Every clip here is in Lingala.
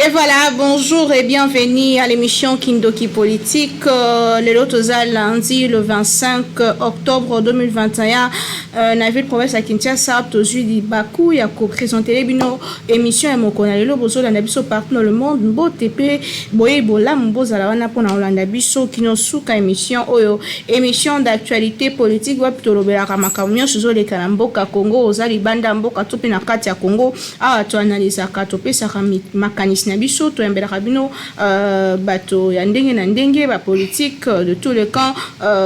Et voilà, bonjour et bienvenue à l'émission Kindoki Politique. Le Lotozal lundi le 25 octobre 2021. Naville province à Kinshasa, Tozu di Bakou, ya co-présenté l'émission émission et mon connaît le bozo l'andabiso partout dans le monde. Mbo TP, boye bola mbo zalawana pour na l'andabiso kinosuka émission d'actualité politique wa pitolobela kamakamyo suzo le kalamboka Congo ozali banda mboka topi na kati ya Congo a to analyse ka topi sa makanisi na biso to yambela bino bato ya ndenge na ndenge ba politique de tous les camps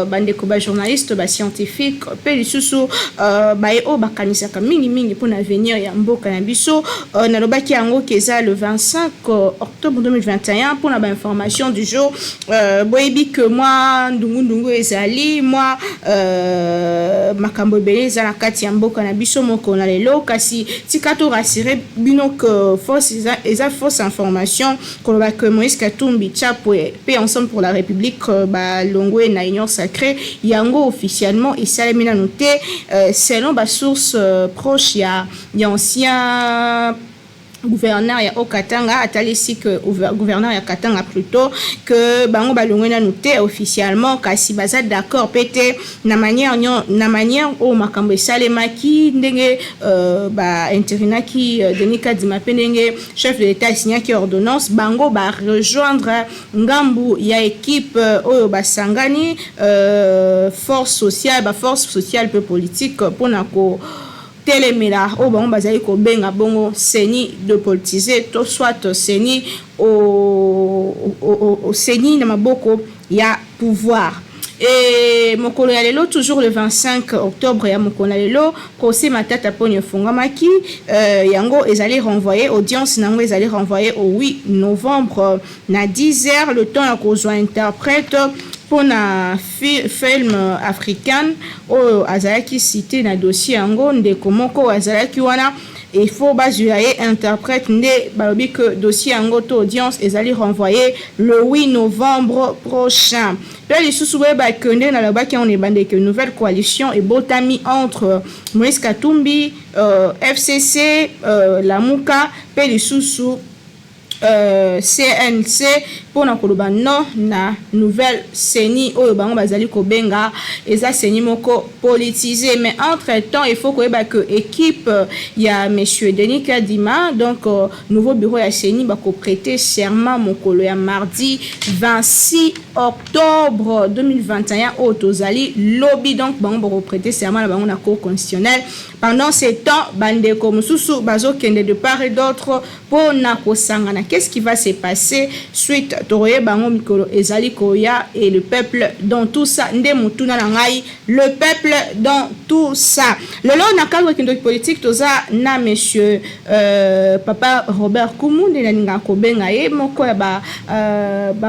bandeko ba journaliste ba scientifique pe lisusu ba e bakanisa ka mingi pour l'avenir ya mboka na biso na lobaki yango keza le 25 octobre 2021 pour la information du jour boyebi que moi ndungu ezali moi makambo beleza na kati ya mboka na biso moko na lelo kasi tikato rassurer bino que force eza fausse information que Moïse Katumbi Chapo paix ensemble pour la République ba longwe na union sacrée yango officiellement et salemina noté selon ba source proche ya ancien gouverneur ya Okatanga atalisi que gouverneur ya Katanga plutôt que bango balongwe na noté officiellement kasi baza d'accord pété na manière au makambo salemaki ndenge ba interinaki Denis Kadima ndenge chef de l'état signé qui ordonnance bango ba rejoindre ngambu ya équipe oyo basangani force sociale peu politique pour nako telemela o bango bazali ko benga bongo seni de politiser to soit seni au seni na maboko ya pouvoir. Et mokolo ya lelo toujours le 25 octobre ya mokolo ya lelo procès matata ponyo fongamaki yango ezali renvoyer audience nango ezali renvoyer au 8 novembre na 10h le temps ya kozwa interprète pour na film africain o azalaki cité na dossier yango ndeko moko azalaki wana il faut bazuaye interprète nde balobi que dossier yango to audience ezali renvoyé le 8 novembre prochain. Là les sous-soué ba kende na lobaki on est bandé que nouvelle coalition et botami entre Moïse Katumbi FCC Lamuka pe les sous CNC pour na koloba non na nouvelle CENI oyo bango bazali ko benga eza CENI moko politisé mais entre temps il faut que équipe ya monsieur Denis Kadima donc nouveau bureau ya CENI ba ko prêter serment mokolo ya mardi 26 octobre 2021 au tozali lobby donc bango ba prêter serment na bango na cour constitutionnelle. Pendant ce temps bandeko mususu bazo kende de part et d'autre pour na kosangana. Qu'est-ce qui va se passer suite Toroye bango mikolo ezali koya et le peuple dans tout ça nde mutuna na ngai le peuple dans tout ça. Lelo na cadre kindoki politique toza na monsieur papa Robert Kumunde na ninga ko benga ye moko ya ba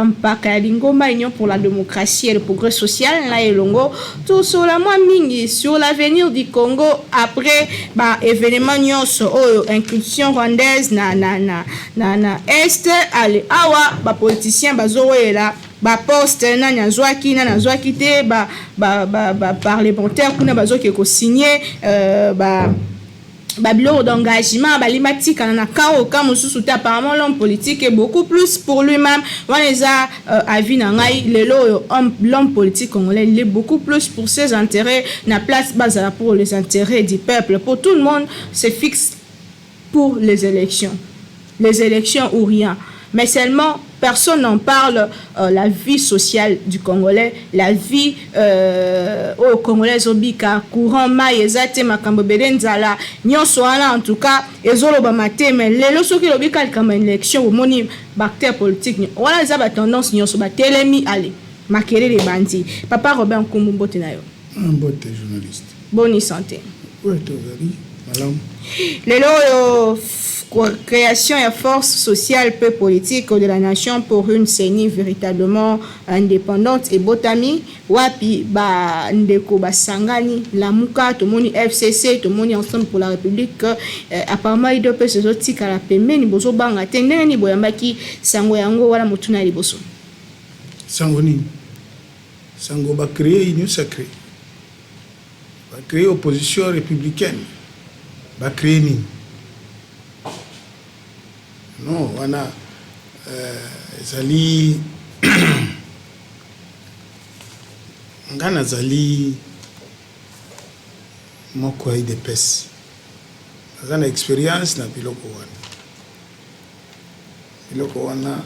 mpaka ya lingomba union pour la démocratie et le progrès social na elongo tout sur la moi mingi sur l'avenir du Congo après ba événement nyonso oyo incursion rwandaise na est ale awa ba politicien bazoela ba poste na nazwaki te ba parlementaire kuna bazoke ko signer Babilo d'engagement, balimatique, on a quand apparemment l'homme politique est beaucoup plus pour lui-même. On les a avis l'homme politique congolais, il est beaucoup plus pour ses intérêts, na place base pour les intérêts du peuple. Pour tout le monde, c'est fixe pour les élections ou rien. Mais seulement personne n'en parle, la vie sociale du Congolais, la vie au Congolais obika courant mai ezate makambo belenzala nyonso wana en tout cas ezoloba mate mais lelo soki lobika kama élection au moni bactère politique wala za ba tendance nyonso ba telemi ale makelele bandi papa Robert Nkumbu mbote na yo mbote journaliste bonne santé ouais tozali malam lelo création et force sociale peu politique de la nation pour une CENI véritablement indépendante et botami wapi ba ndeko basangani Lamuka tomoni FCC tomoni ensemble pour la République apparemment il doit se sortir à la pemeni bozo banga tendeni boyambaki sango yango wala mutuna liboso sango ni sango ba créer union sacrée ba créer opposition républicaine ba créer ni non wana ezali nga nazali moko ya IDPS naza na expérience na biloko wana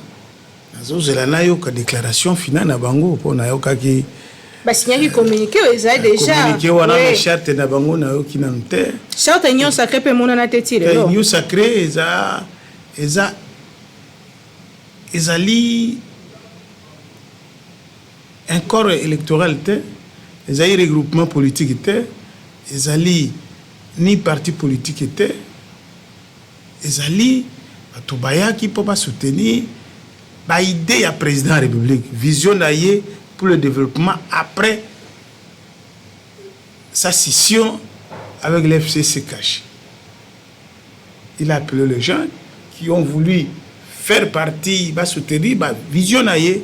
nazozela nayoka déclaration finale na bango mpo nayokaki basignaki communiqué eza déjà communiqué wana na charte na bango nayoki nanu te charte union sacrée mpe monana te ti lelo union sacrée ezali un corps électoral te ezali regroupement politique te ezali ni parti politique te ezali bato bayaki mpo basoutenir baidée ya président de la République vision na ye pour le développement après sa scission avec l'FCC caché. Il a appelé les gens qui ont voulu faire partie, soutenir la vision de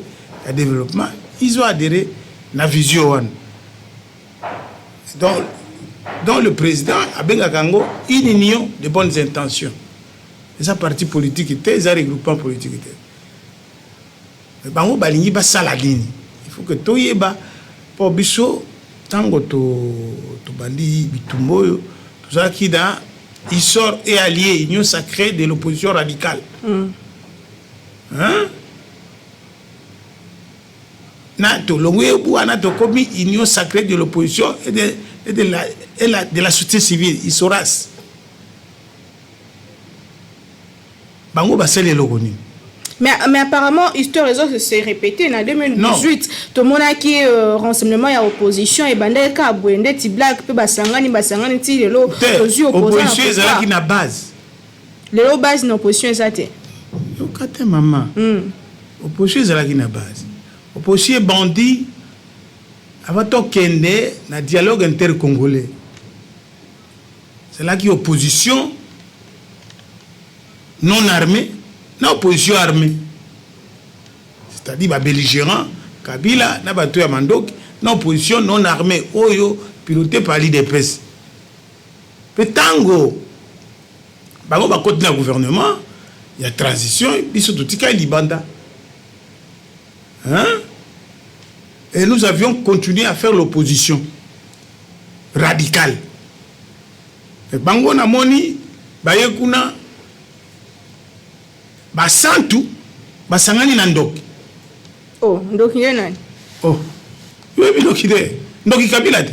développement. Ils ont adhéré à la vision. Donc le président a bien une union de bonnes intentions. Les partis politiques étaient, les regroupements politiques étaient. Mais il faut que tout y ait pour biso tango to bandi bitumboyo tout ça qui dans il sort et allié union sacrée de l'opposition radicale. Hein? Na to longwe buana to komi union sacrée de l'opposition et de la société civile Isoras. Bango basele logoni. Mais apparemment, l'histoire réseau s'est répétée en 2018. Tout le monde a qui renseignement et opposition et bandé kabouende ti black pe basangani ti lelo opposition qui na base. Lelo base na opposition ezate. Yo kate maman. Opposition qui na base. Opposition bandit avato kende na dialogue intercongolais. C'est là qui opposition non armée. Na opposition armée, c'est-à-dire les belligérants, Kabila, na bato ya Mandoki, na opposition non armée, oyo pilotée par l'IDPS. Petango, bango ba côté na gouvernement, il y a transition, biso totika libanda. Hein? Et nous avions continué à faire l'opposition radicale. Et bango na moni, baye kuna basantu basangani na ndoki. Oh, ndoki nde nani? Oh, wewe ndoki de ndoki Kabila de.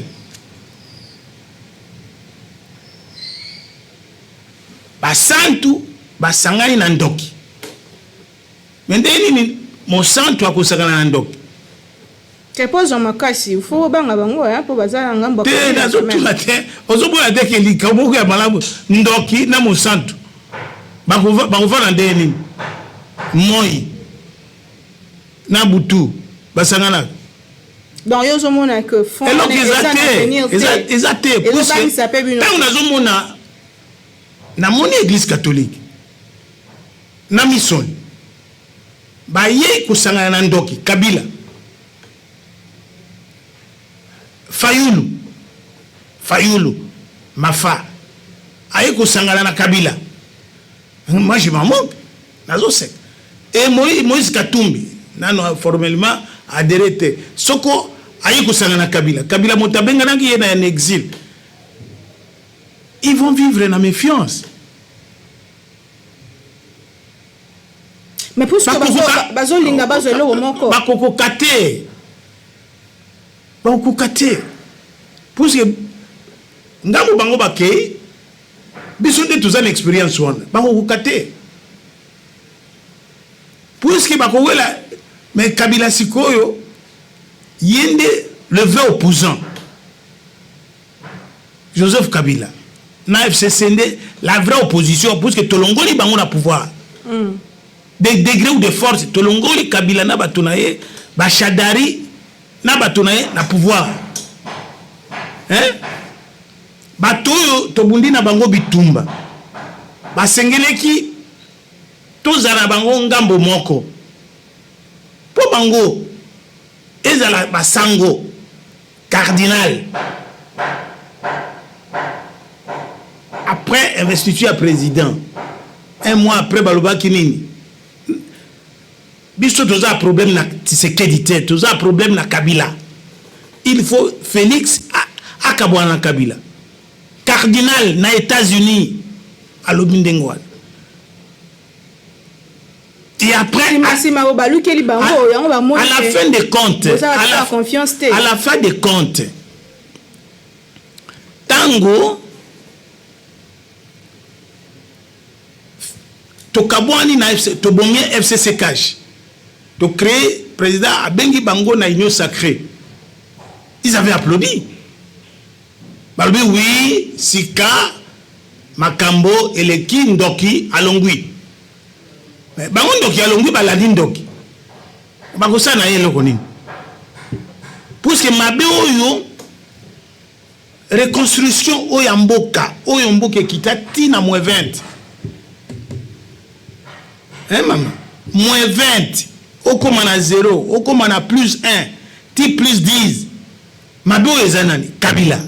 Basantu basangani na ndoki. Mendeni ni mosantu akusangana na ndoki. Kepozo makasi ufo banga bango ya po bazala ngamba. Te nazo tuna te ozobona de ke likaboko ya malamu ndoki na mosantu. Bakuva na ndeni. Moi Nabutu basangana donc yo zomona que fond exacté pour ça tant nazomona na moni église catholique na mission baye kusangana na ndoki Kabila Fayulu Mafa aye kusangana na Kabila. Moi je m'en moque nazo sec. Et Moïse Katumbi, non formellement adhéré. Soko aye kusangana Kabila. Kabila motabenga nangi yena en exil. Ils vont vivre dans méfiance. Mais pour ce que bazo linga bazo elo moko. Bakoko kate. Pour ce que ngamo bango bakei biso nde tozana expérience wana. Bakoko kate. Puisque bakowela mais Kabila sikoyo yende le vrai opposant Joseph Kabila na FCC la vraie opposition puisque tolongoli bango na pouvoir des degrés ou de force tolongoli Kabila na batunaye ba Shadari na batunaye na pouvoir hein batoyo tobundi na bango bitumba basengeleki tozala bango ngambo moko po bango ezala basango cardinal après investiture à président un mois après baloba kinini biso toza un problème na Tshisekedi te, toza un problème na Kabila. Il faut Félix akabwana Kabila. Cardinal na États-Unis à l'Obindengwal. Et après, à la fin des comptes, à la fin des comptes, Tango, Tokabwani na FC, Tobomie FCC Cash, to créer président Abengi Bango na Union Sacrée. Ils avaient applaudi. Balbi oui, Sika, Makambo, Eleki, Ndoki, Alongui. Mais Bango Ndoki, Alongui, Baladi Ndoki. Bango sa na yelo konini. Puisque Mabe Oyo, reconstruction Oyamboka, Oyamboka kita tina moins 20. Hein maman? Moins 20. Okoma na 0, Okoma na plus 1, ti plus 10. Mabe Oyo ezanani, Kabila.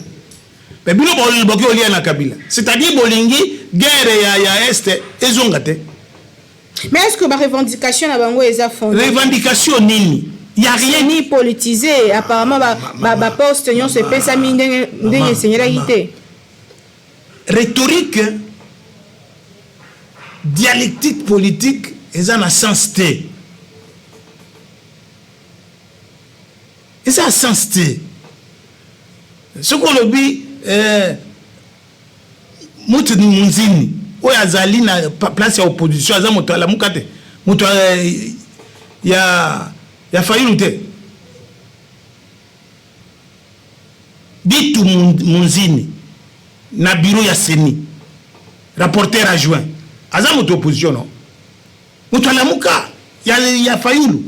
Mais bino boki olia na Kabila. C'est-à-dire bolingi guerre ya este ezongate. Mais est-ce que ma revendication na bango eza fondée? Revendication nini? Il y a rien ni politisé apparemment ba poste nyon se pesa mi ndenge senyela yité. Rhétorique dialectique politique eza na sens te. Eza sens te. Ce qu'on le dit Mouti Munzini oyo azali na place ya opposition aza moto ala mukate moto ya Fayulu te Bitu Munzini na bureau ya Seni rapporteur adjoint aza moto opposition non moto ala muka ya Fayulu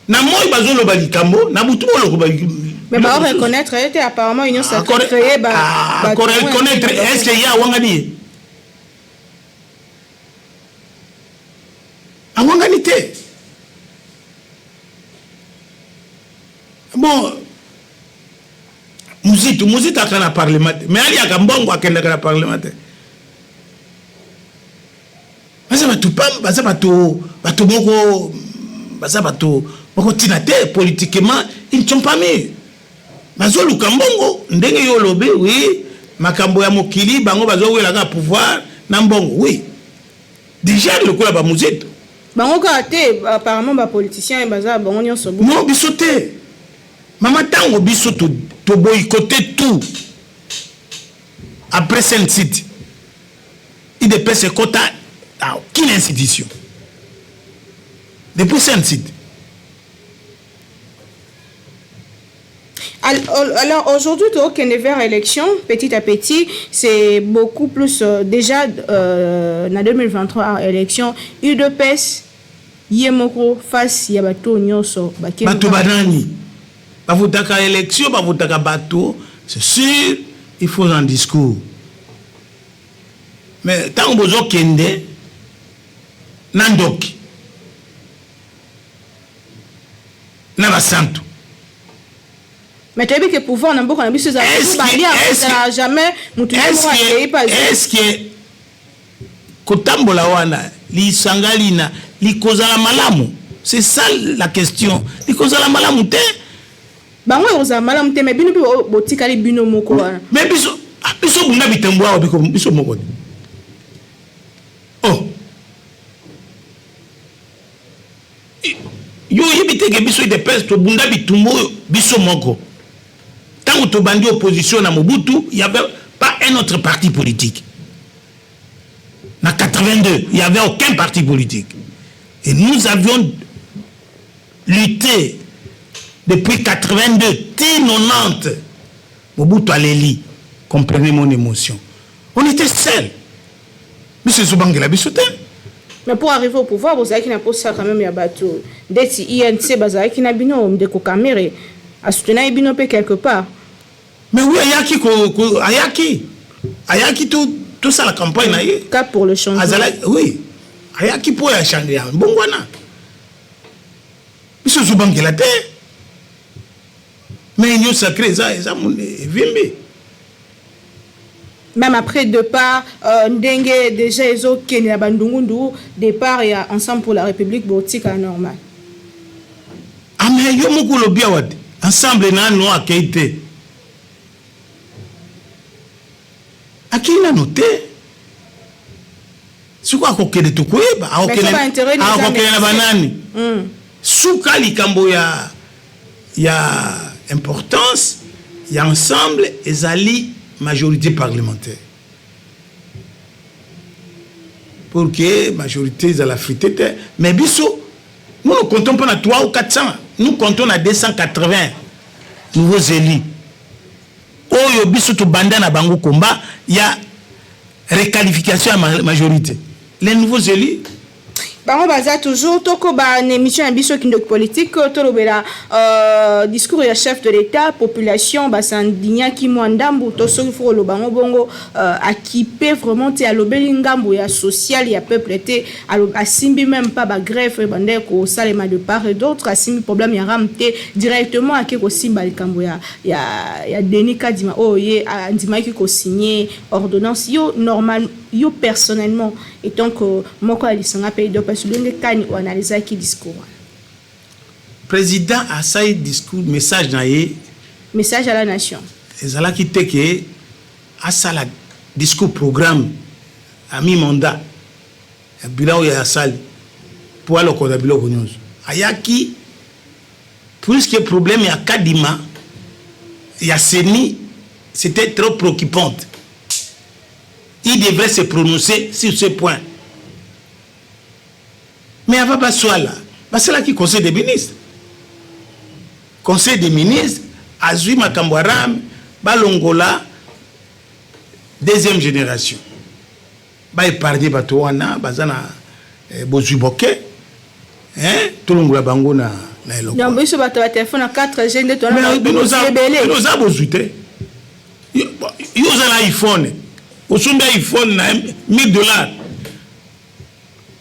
na moi bazolo ba likambo na butu bolo ba. Mais bah on reconnaître était apparemment union sacrée créée reconnaître est-ce qu'il y a wangani a wangani te bon muzita kana parlement mais ali akambongo akenda kana parlement basa batupam basa bato moko tinate politiquement ils ne sont pas mis. Bazo lukambongo ndenge yo lobe oui makambo ya mokili bango bazo wela ka pouvoir na mbongo oui déjà le ko la ba muzito bango ka te apparemment ba politiciens baza bango nyonso bo non bisote mama tango bisoto to boycotter tout après Saint-Cite il dépasse quota à aucune institution depuis Saint-Cite. Alors aujourd'hui, on est vers l'élection, petit à petit, c'est beaucoup plus déjà en 2023 élection, UDPS, Yemoko face Yabato Nyoso, Bato Banani, Bavotaka élection, Bavotaka Bato, c'est sûr, il faut un discours. Mais tant que vous Kende, Nandoki, Nabasanto. Mais tu as vu que pouvoir n'a pas jamais est-ce que kotambola wana li sangalina li kozala malamu c'est ça la question li kozala malamu te bango kozala malamu te mais bino botikali bino moko wana mais biso bunda bitembwa biko biso moko oh yo yibiteke biso de peste to bunda bitumbo biso moko. Tant que tu bandis opposition à Mobutu, il n'y avait pas un autre parti politique. En 82, il n'y avait aucun parti politique. Et nous avions lutté depuis 82, 90. Mobutu Aleli, comprenez mon émotion. On était seuls. Monsieur Soubangela Bissotin. Mais pour arriver au pouvoir, vous savez qu'il n'y a pas ça quand même, il y a bateau. Dès que INC, vous savez qu'il y a bino, de Kokamere. À soutenir Ibinopé quelque part. Mais oui, Ayaki tout ça la campagne. Cap pour le changement. Oui. Ayaki pour la changer. Bon, voilà. Monsieur Zouban qui la terre. Mais il y a sacré, ça, Vimbi. même après départ ndenge déjà ezokende ya bandungundu départ ya ensemble pour la république botika normal mais yo moko lobi awadi ensemble nano akei te akei nano te siko akokende tokoyeba akokende na banani suka likambo ya importance ya ensemble ezali majorité parlementaire pour que majorité ezala frité mais biso nous ne comptons pas à 300 ou 400 nous comptons à 280 nouveaux élus oyo biso to banda na bango komba ya requalification à majorité les nouveaux élus bango baza toujours toko ba une émission ya biso kindoki politique to lobela discours ya chef de l'état population basandinya ki mwandambu to soki fo lo bango bongo équipé vraiment te alobeli ngambo ya social ya peuple te asimbi même pas ba greffe bande ko salema de part et d'autre asimbi problème ya ramte directement ake ko simba likambo ya Denis Kadima oye andima ki ko signer ordonnance yo normal yo personnellement et donc moko alisanga pays de parce que kani o analyser qui discours président a ça discours message na ye message à la nation ezala ki teke a ça la discours programme a mi mandat ya bilao ya sali pour aller au bilo konyozo ayaki plus que problème ya Kadima ya Seni c'était trop préoccupant. Il devrait se prononcer sur ce point. Mais avant pas soit là, c'est là qui conseil des ministres. Conseil des ministres, Azui Makambwaram, Balongola, deuxième génération. Ba épargné Batouana, Bazana Bozuboke, Tolongola Bango na eloko. Donc biso bato ba téléphone à 4G de toi na nous a bozuité. Yo za iPhone. Osumba iPhone na $1000.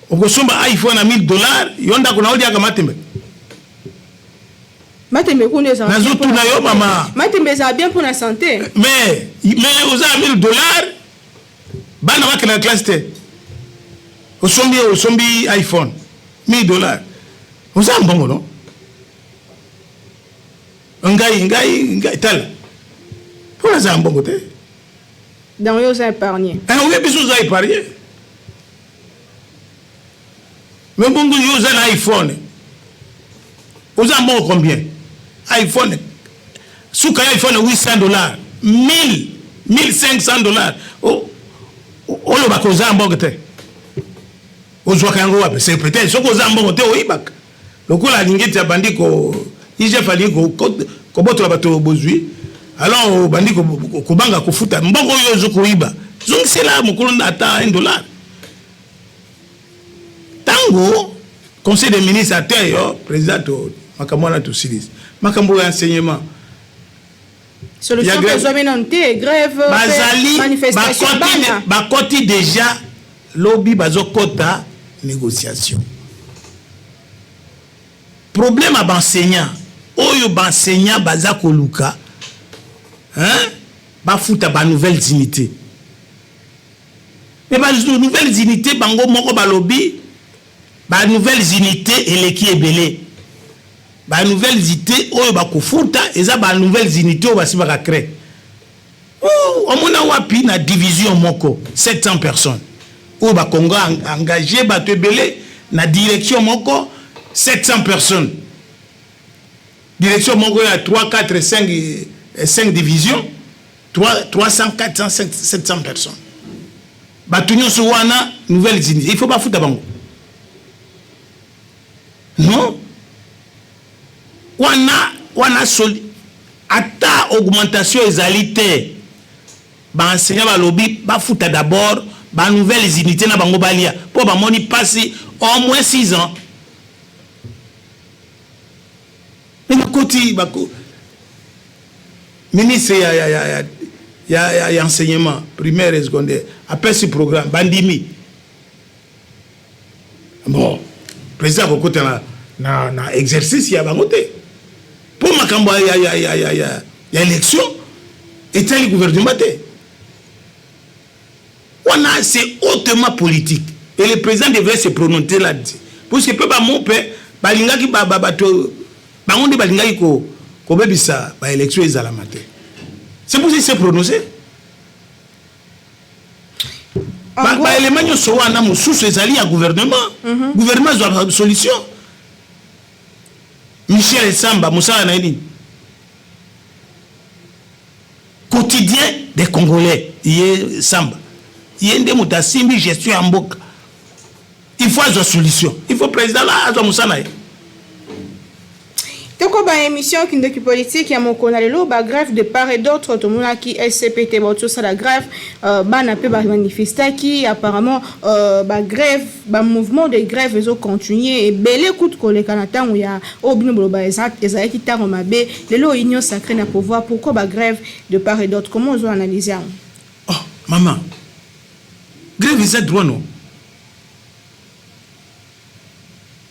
Okosumba iPhone na $1000, yonda kuna odi akamatembe. Matembe kunde ça. Nazutu na yo mama. Matembe ça bien pour la santé. Mais oza $1000 bana wake na classe te. Osumbi iPhone $1000. Oza mbongo no? Ngai tal. Pour la mbongo te. Dans eux, ça épargné. Oui, bien sûr, ça épargné. Mais bon, vous avez un iPhone. Vous avez bon combien? iPhone. Sous un iPhone, $800. 1500. Oh, le bac aux ambongote. Aux Ouakango, c'est peut-être ce que vous avez ambongote au Ibac. Le coup, la ligne de bandit, il a fallu que votre bateau bozui. Alors, bandi ko banga ko futa mbongo yo zoko iba zongi sela mukulu ata $1. Tango conseil des ministres ateyo président to makamwana to silis makambo ya enseignement solution que zomenante grève manifestation ba koti déjà lobby bazokota négociation problème à enseignant oyo ba enseignant baza koluka bafuta ba nouvelles unités mais ba nouvelles unités bango moko ba lobby ba nouvelles unités eleki ebele ba nouvelles unités oyo ba kofuta eza ba nouvelles unités oyo basi ba créer omona wapi na division moko 700 personnes oyo ba Congo engagé ba ebele na direction moko 700 personnes direction moko ya 3 4 5 divisions, 300, 400, 700 personnes. Batunyo Souana, nouvelle unités. Il ne faut pas foutre d'abord. Non. Wana soli. Ata augmentation ezalité. Ba enseignant ba lobby, ba foutre d'abord, ba nouvelles unités na bango balia. Pour ba moni passer au moins 6 ans. Mais le côté, ministre il y a enseignement primaire et secondaire après ce programme bandimi bon président beaucoup na exercice il y a bangoté pour makambo il y a élection et tel gouvernement c'est hautement politique. Et le président devrait se prononcer là-dessus. Parce que peuple mon père, balingaki bato bangonde balingaki ko bebisa ba élection ezala matin. C'est pour ça qu'il s'est prononcé. Ba élément nyoso wana mususu ezali ya gouvernement. Gouvernement doit solution. Michel Samba Moussa Naïdi. Quotidien des Congolais, il Samba. Il y a des moutasimbi gestion en boca. Il faut une solution. Il faut président là à Moussa Naïdi. Toko ba émission qui ndoki politique ya mokona lelo ba grève de part et d'autre to mona ki SCPT ba tout ça la grève bana pe ba manifester qui apparemment ba grève ba mouvement de grève ezo continuer et belé coup de koleka na tango ya obino boloba ezaki ki tango mabe lelo union sacrée na pouvoir pourquoi ba grève de part et d'autre comment on analyser? Oh maman, grève c'est droit non?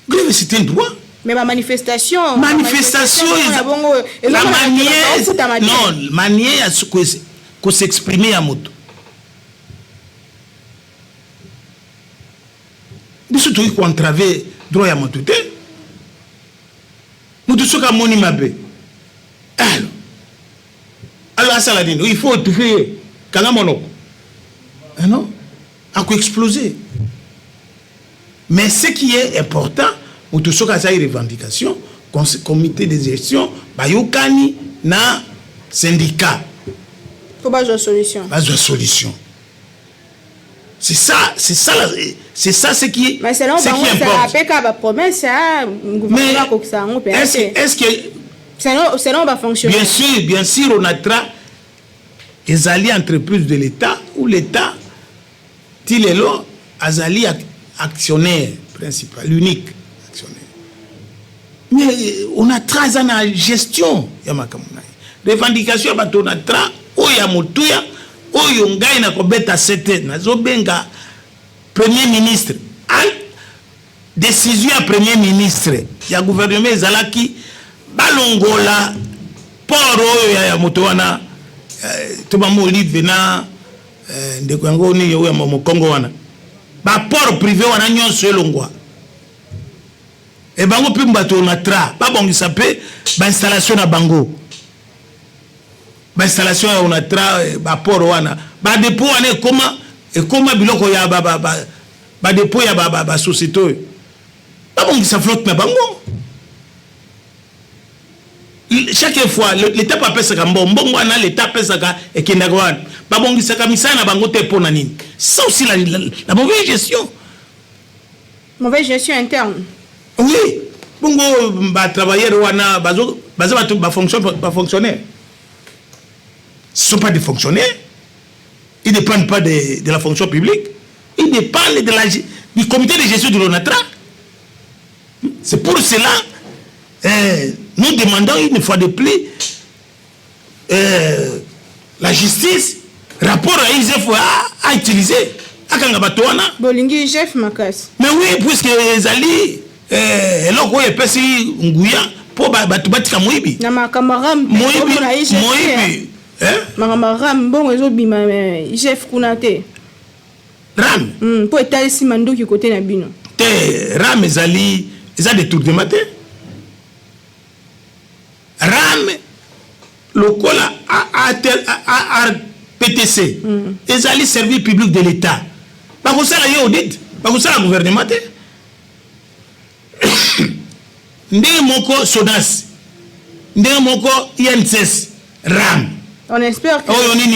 Grève c'est un droit. Mais ma manifestation la manière non manière à que s'exprimer à moto biso to ko entraver droit ya moto te moto soka moni mabe alors à Saladine il faut étouffer kanga monoko non à quoi exploser mais ce qui est important ou tout ce qui a une revendication, comité de gestion, bayokani na syndicat. Faut pas jouer solution. Pas jouer solution. C'est ça ce qui. Mais c'est là on va promesse mais est-ce que c'est là on va fonctionner. Bien sûr, on a les alliés entreprises de l'État ou l'État, il est là, azali actionnaire principal, l'unique. Mais on a 13 ans en gestion. Revendication, on a 3 oya motuya, oyo ngai na kobeta 7 nazo benga premier ministre. Décision à premier ministre. Il y a gouvernement ezalaki balongola port oyo ya moto wana toba mo olive na ndeko yango ni yo ya Kongo wana. Ba port privé wana nyonso elongwa. Et bango pe mbato na tra ba bongisa pe ba installation na bango ba installation on a tra ba port wana ba dépôt wana comment biloko ya ba dépôt ya ba société ba bongisa flotte na bango chaque fois l'état pas pesa ka mbongo wana l'état pesa ka ekenda wana ba bongisa ka misana na bango te pona nini ça aussi la mauvaise gestion interne. Oui, bongo ba travailleurs wana ba fonctionnaires. Ce ne sont pas des fonctionnaires. Ils ne dépendent pas de la fonction publique. Ils dépendent du comité de gestion de l'ONATRA. C'est pour cela nous demandons une fois de plus la justice rapport à ISF à utiliser. Bolingi ISF Makas. Mais oui, puisque les alliés et là quoi pesi nguya po batika moibi na makamaram moibi makamaram bon ezo bima chef kunate ram po etalisi mandoki côté na bino te ram ezali eza détournement te ram lokola a PTC ezali service public de l'État ba ko sala yo audit ba ko sala gouvernement te ndenge moko SONAS ndenge moko INSS RAM on espère que oyo nini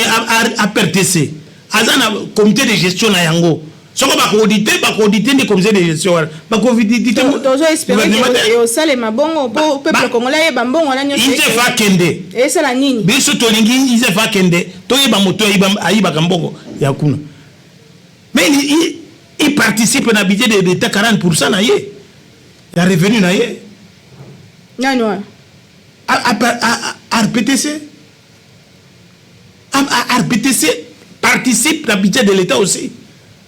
a PRTC azana comité de gestion na yango soko ba auditer des comité de gestion ba auditer tozo espérer que au sale mabongo po peuple congolais ba mbongo na nyonso ite va kende et c'est la nini biso to lingi ite va kende to yeba moto ayiba mbongo ya kuna mais il participe na budget de l'État 40% na ye ya revenu na ye nani wa RPTC RPTC participe à budget de l'État aussi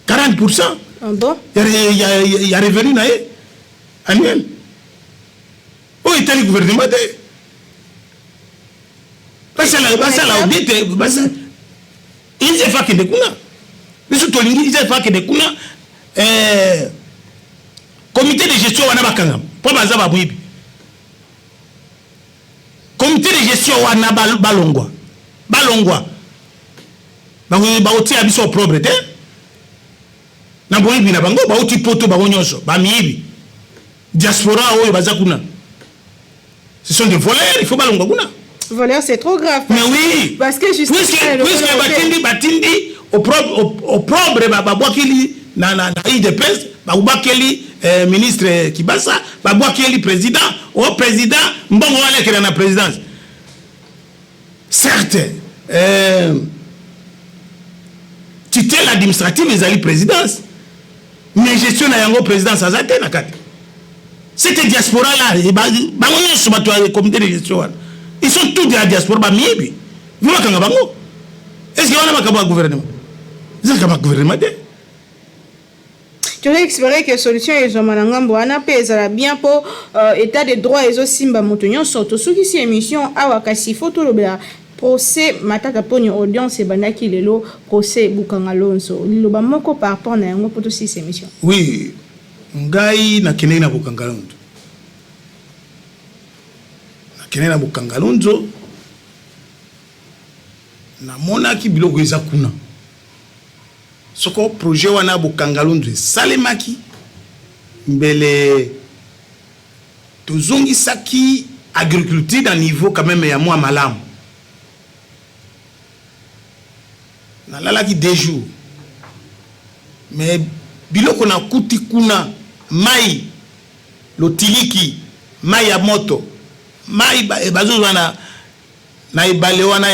40%. Ah bon? Il y a revenu na ye annuel. Oh, il est le gouvernement de parce que la audit il se fait que de kuna biso tolingi il faut que de kuna comité de gestion wana bakanga po baza ba mwibi comité de gestion wana balongwa baotia biso propre te na boyibi na bango baoti poto bango nyonso bamiyibi diaspora oyo baza kuna ce sont des voleurs il faut balongwa kuna voleur c'est trop grave mais oui parce que juste puisque batindi au propre babwakeli na IDPS babwakeli ministre Kibasa babwakeli président au président mbongo wale kena na présidence certes tutelle administrative ezali présidence mais gestion na yango présidence azate na kati cette diaspora là bango nyonso bato ya comité de gestion wana ils sont tous de la diaspora bamiyebi vibakanga bango est-ce que wana makambo ya gouvernement ezalaka bagouvernement te tu espérer que solution ezoma na ngambo wana mpe ezala bien mpo état de droit ezosimba moto nyonso tosukisi émission awa kasi fo tolobela procès matata poni audience ebandaki lelo procès Bukanga Lonzo liloba moko par rapport na yango mpo tosukisi émission. Oui, ngai nakendeki na Bukanga Lonzo na Bukanga Lonzo namonaki biloko eza kuna soko projet wana Bukanga Lonzo esalemaki mbele tozongisaki agriculture na niveau quand même ya mwa malamu nalalaki 2 jours mais biloko na kuti kuna mai lotiliki mai ya moto mai bazozwa na ibale wana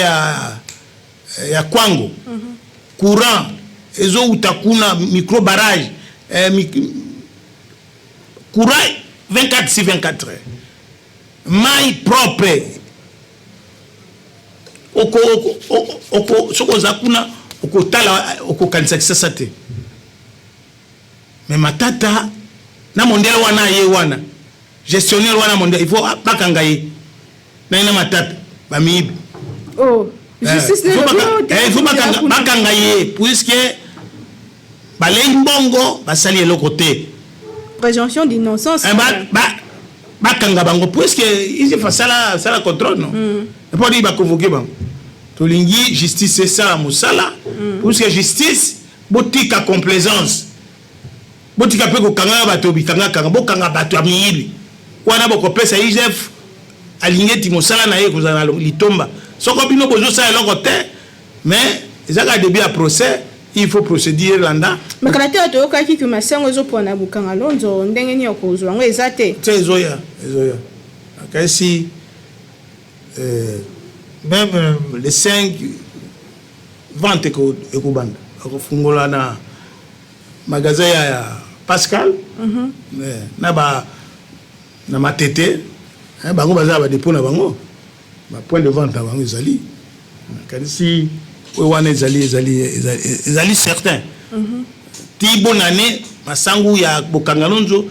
ya Kwango courant ezo utakuna micro barrage courant 24 sur 24 heures mai propre oko soko zakuna oko tala oko kanisa kisasa te mais matata na mondial wana ye wana gestionnaire wana mondial il faut bakanga ye na ina matata bamibi justice il faut bakanga ye puisque balei mbongo basali eloko te présomption d'innocence bakanga bango puisque ils fa sala contrôle non et pas dire ba convoquer bango tolingi justice c'est ça musala puisque justice botika complaisance botika pe ko kanga bato bikanga kanga bokanga bato amiyibi wana bokopesa IGF alingeti musala na ye kozana litomba soko bino bozo sa eloko te mais ezaka début à procès il faut procéder landa mais quand tu as okaki que masango ezo pona Bukanga Lonzo ndenge ni okozwa ngo ezate ezoya kasi même les 5 ventes ekobanda akofungola na magasin ya Pascal na matete bango baza ba dépôt na bango ba point de vente na bango ezali kasi wana ezali certain ti bonne année masangu ya Bukanga Lonzo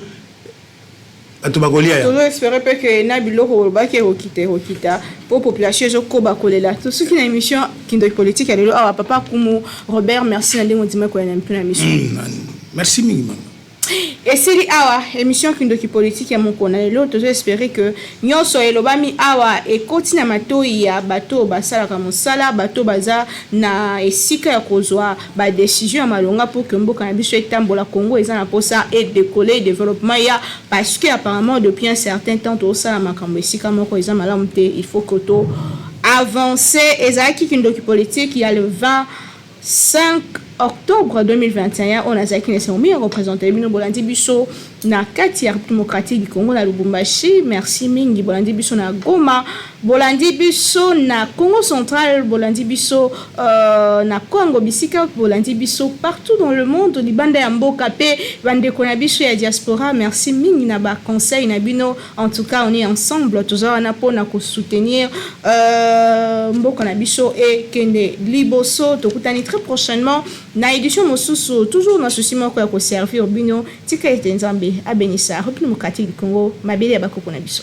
atubakolia ya tolo espérer pe que na biloko ba ke okita pour population zo koba kolela tout ce qui na émission Kindoki politique alelo awa papa kumu Robert merci na ndenge ndima ko na émission merci mingi. Et c'est awa émission Kindoki politique ya mokona lelo tozo espérer que nyonso elobami awa e kotina matoi ya bato basala ka mosala bato baza na esika ya kozwa ba décision ya malonga pour que mboka na biso etambola Congo eza na posa et décoller développement ya parce que apparemment depuis un certain temps to sala makambo esika moko eza malamu te il faut que to avancer ezaki Kindoki politique il y a le 25 octobre 2021 on a zaki nese omi représenté bino bolandi biso na kati ya démocratique du Congo na Lubumbashi merci mingi bolandi biso na Goma bolandi biso na Congo central bolandi biso na Congo bisika bolandi biso partout dans le monde libanda ya mboka pe bande kona biso ya diaspora merci mingi na ba conseil na bino en tout cas on est ensemble toujours na pona ko soutenir mboka na biso et kende liboso tokutani très prochainement na édition mosusu toujours na souci moko ya ko servir bino tika ete nzambe abenisa repli mokati du Congo mabele ya bakoko na biso.